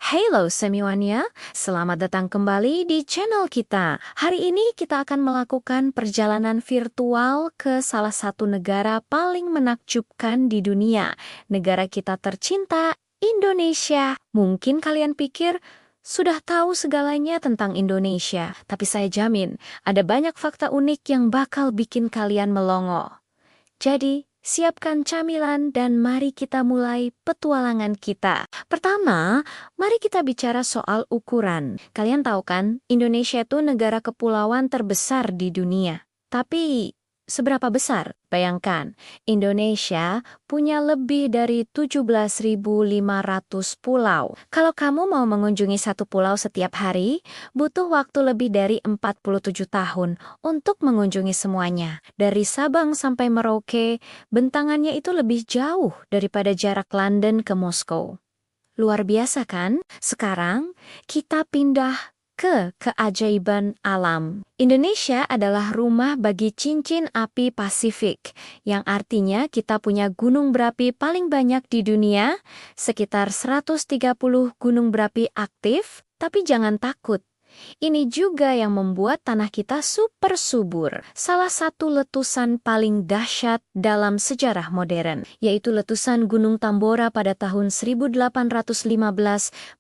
Halo semuanya, selamat datang kembali di channel kita. Hari ini kita akan melakukan perjalanan virtual ke salah satu negara paling menakjubkan di dunia. Negara kita tercinta, Indonesia. Mungkin kalian pikir sudah tahu segalanya tentang Indonesia, tapi saya jamin ada banyak fakta unik yang bakal bikin kalian melongo. Jadi, siapkan camilan dan mari kita mulai petualangan kita. Pertama, mari kita bicara soal ukuran. Kalian tahu kan, Indonesia itu negara kepulauan terbesar di dunia. Tapi, seberapa besar? Bayangkan, Indonesia punya lebih dari 17.500 pulau. Kalau kamu mau mengunjungi satu pulau setiap hari, butuh waktu lebih dari 47 tahun untuk mengunjungi semuanya. Dari Sabang sampai Merauke, bentangannya itu lebih jauh daripada jarak London ke Moskow. Luar biasa kan? Sekarang kita pindah ke keajaiban alam. Indonesia adalah rumah bagi cincin api Pasifik, yang artinya kita punya gunung berapi paling banyak di dunia, sekitar 130 gunung berapi aktif, tapi jangan takut. Ini juga yang membuat tanah kita super subur. Salah satu letusan paling dahsyat dalam sejarah modern, yaitu letusan Gunung Tambora pada tahun 1815,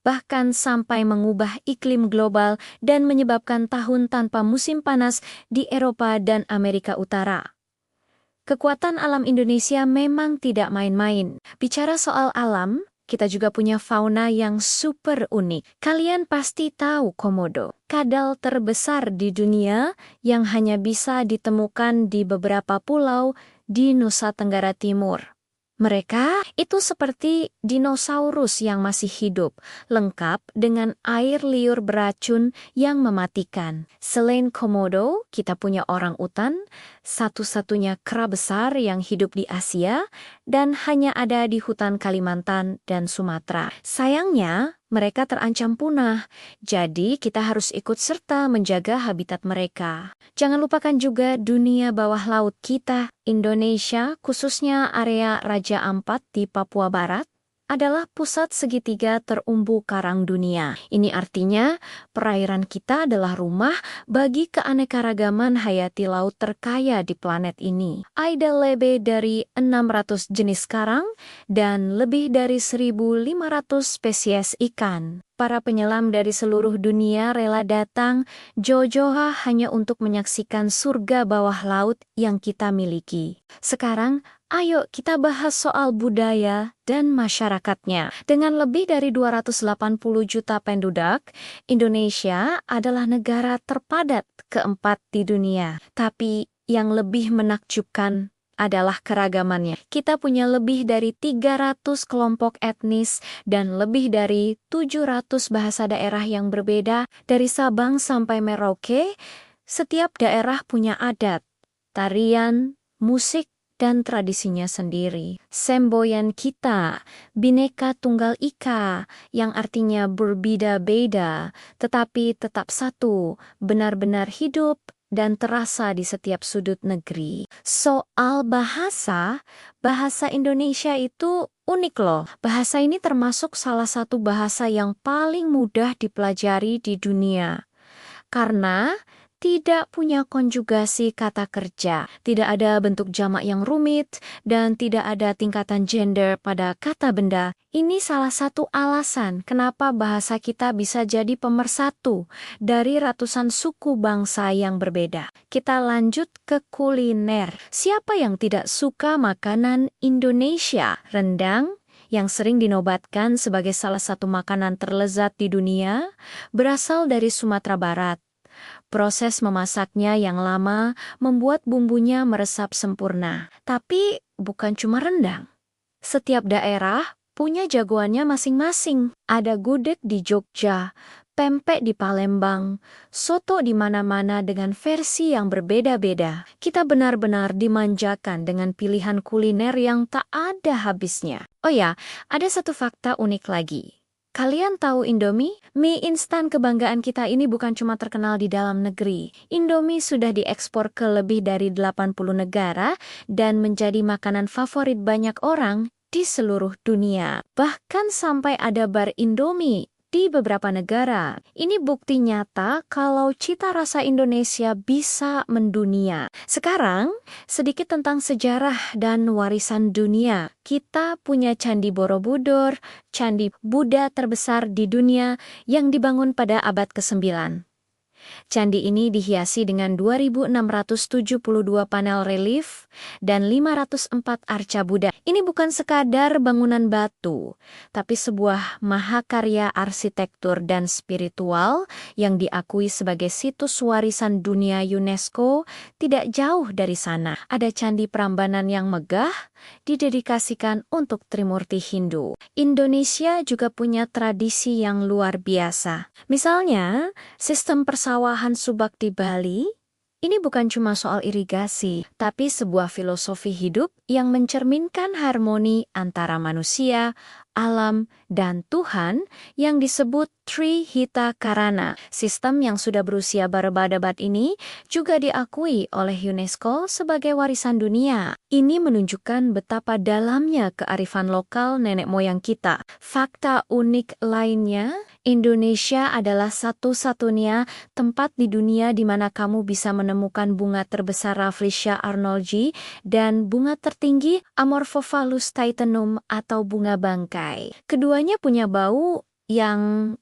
bahkan sampai mengubah iklim global dan menyebabkan tahun tanpa musim panas di Eropa dan Amerika Utara. Kekuatan alam Indonesia memang tidak main-main. Bicara soal alam, kita juga punya fauna yang super unik. Kalian pasti tahu Komodo, kadal terbesar di dunia yang hanya bisa ditemukan di beberapa pulau di Nusa Tenggara Timur. Mereka itu seperti dinosaurus yang masih hidup, lengkap dengan air liur beracun yang mematikan. Selain Komodo, kita punya orangutan, satu-satunya kera besar yang hidup di Asia, dan hanya ada di hutan Kalimantan dan Sumatera. Sayangnya, mereka terancam punah, jadi kita harus ikut serta menjaga habitat mereka. Jangan lupakan juga dunia bawah laut kita. Indonesia, khususnya area Raja Ampat di Papua Barat, adalah pusat segitiga terumbu karang dunia. Ini artinya perairan kita adalah rumah bagi keanekaragaman hayati laut terkaya di planet ini. Ada lebih dari 600 jenis karang dan lebih dari 1.500 spesies ikan. Para penyelam dari seluruh dunia rela datang jauh-jauh hanya untuk menyaksikan surga bawah laut yang kita miliki. Sekarang, ayo kita bahas soal budaya dan masyarakatnya. Dengan lebih dari 280 juta penduduk, Indonesia adalah negara terpadat keempat di dunia. Tapi yang lebih menakjubkan adalah keragamannya. Kita punya lebih dari 300 kelompok etnis dan lebih dari 700 bahasa daerah yang berbeda. Dari Sabang sampai Merauke, setiap daerah punya adat, tarian, musik, dan tradisinya sendiri. Semboyan kita, Bhinneka Tunggal Ika, yang artinya berbeda-beda, tetapi tetap satu, benar-benar hidup dan terasa di setiap sudut negeri. Soal bahasa, bahasa Indonesia itu unik loh. Bahasa ini termasuk salah satu bahasa yang paling mudah dipelajari di dunia. Karena tidak punya konjugasi kata kerja, tidak ada bentuk jamak yang rumit, dan tidak ada tingkatan gender pada kata benda. Ini salah satu alasan kenapa bahasa kita bisa jadi pemersatu dari ratusan suku bangsa yang berbeda. Kita lanjut ke kuliner. Siapa yang tidak suka makanan Indonesia? Rendang, yang sering dinobatkan sebagai salah satu makanan terlezat di dunia, berasal dari Sumatera Barat. Proses memasaknya yang lama membuat bumbunya meresap sempurna. Tapi bukan cuma rendang. Setiap daerah punya jagoannya masing-masing. Ada gudeg di Jogja, pempek di Palembang, soto di mana-mana dengan versi yang berbeda-beda. Kita benar-benar dimanjakan dengan pilihan kuliner yang tak ada habisnya. Oh ya, ada satu fakta unik lagi. Kalian tahu Indomie? Mie instan kebanggaan kita ini bukan cuma terkenal di dalam negeri. Indomie sudah diekspor ke lebih dari 80 negara dan menjadi makanan favorit banyak orang di seluruh dunia. Bahkan sampai ada bar Indomie di beberapa negara. Ini bukti nyata kalau cita rasa Indonesia bisa mendunia. Sekarang, sedikit tentang sejarah dan warisan dunia. Kita punya Candi Borobudur, candi Buddha terbesar di dunia yang dibangun pada abad ke-9. Candi ini dihiasi dengan 2.672 panel relief dan 504 arca Buddha. Ini bukan sekadar bangunan batu, tapi sebuah mahakarya arsitektur dan spiritual yang diakui sebagai situs warisan dunia UNESCO. Tidak jauh dari sana, ada Candi Prambanan yang megah, didedikasikan untuk Trimurti Hindu. Indonesia juga punya tradisi yang luar biasa. Misalnya, sistem persawahan subak di Bali, ini bukan cuma soal irigasi, tapi sebuah filosofi hidup yang mencerminkan harmoni antara manusia, alam, dan Tuhan yang disebut Trihita Karana. Sistem yang sudah berusia berabad-abad ini juga diakui oleh UNESCO sebagai warisan dunia. Ini menunjukkan betapa dalamnya kearifan lokal nenek moyang kita. Fakta unik lainnya, Indonesia adalah satu-satunya tempat di dunia di mana kamu bisa menemukan bunga terbesar Rafflesia arnoldii dan bunga tertinggi Amorphophallus titanum atau bunga bangkai. Keduanya punya bau yang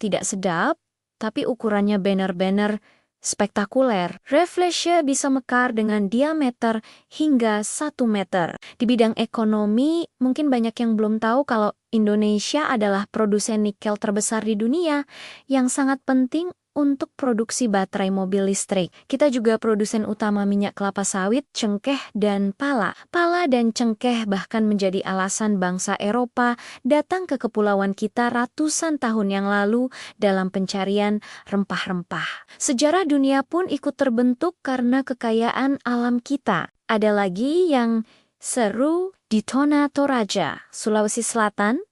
tidak sedap, tapi ukurannya benar-benar spektakuler. Rafflesia bisa mekar dengan diameter hingga 1 meter. Di bidang ekonomi, mungkin banyak yang belum tahu kalau Indonesia adalah produsen nikel terbesar di dunia yang sangat penting untuk produksi baterai mobil listrik. Kita juga produsen utama minyak kelapa sawit, cengkeh, dan pala. Pala dan cengkeh bahkan menjadi alasan bangsa Eropa datang ke kepulauan kita ratusan tahun yang lalu dalam pencarian rempah-rempah. Sejarah dunia pun ikut terbentuk karena kekayaan alam kita. Ada lagi yang seru di Tona Toraja, Sulawesi Selatan.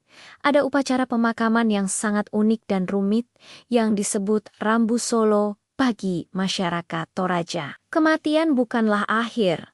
Ada upacara pemakaman yang sangat unik dan rumit yang disebut Rambu Solo bagi masyarakat Toraja. Kematian bukanlah akhir,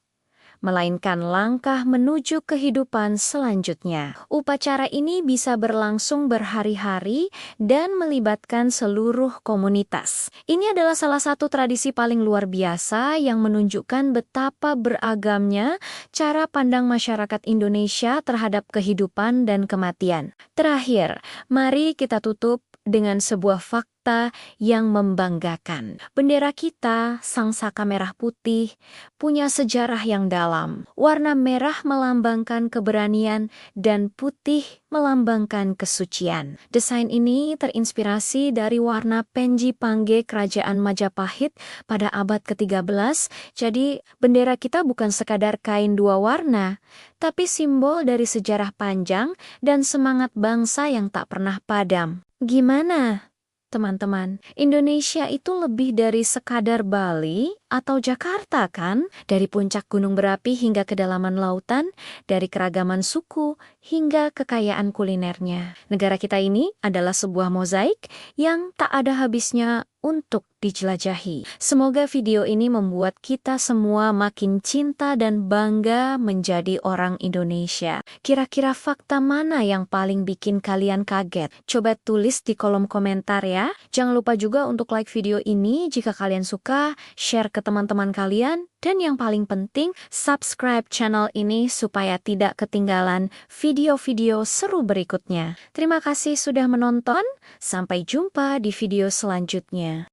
melainkan langkah menuju kehidupan selanjutnya. Upacara ini bisa berlangsung berhari-hari dan melibatkan seluruh komunitas. Ini adalah salah satu tradisi paling luar biasa yang menunjukkan betapa beragamnya cara pandang masyarakat Indonesia terhadap kehidupan dan kematian. Terakhir, mari kita tutup dengan sebuah fakta yang membanggakan. Bendera kita, sang saka merah putih, punya sejarah yang dalam. Warna merah melambangkan keberanian dan putih melambangkan kesucian. Desain ini terinspirasi dari warna Penji Pangge Kerajaan Majapahit pada abad ke-13. Jadi, bendera kita bukan sekadar kain dua warna, tapi simbol dari sejarah panjang dan semangat bangsa yang tak pernah padam. Gimana, teman-teman? Indonesia itu lebih dari sekadar Bali atau Jakarta kan? Dari puncak gunung berapi hingga kedalaman lautan, dari keragaman suku hingga kekayaan kulinernya. Negara kita ini adalah sebuah mozaik yang tak ada habisnya untuk dijelajahi. Semoga video ini membuat kita semua makin cinta dan bangga menjadi orang Indonesia. Kira-kira fakta mana yang paling bikin kalian kaget? Coba tulis di kolom komentar ya. Jangan lupa juga untuk like video ini jika kalian suka, share ke teman-teman kalian, dan yang paling penting, subscribe channel ini supaya tidak ketinggalan video-video seru berikutnya. Terima kasih sudah menonton, sampai jumpa di video selanjutnya.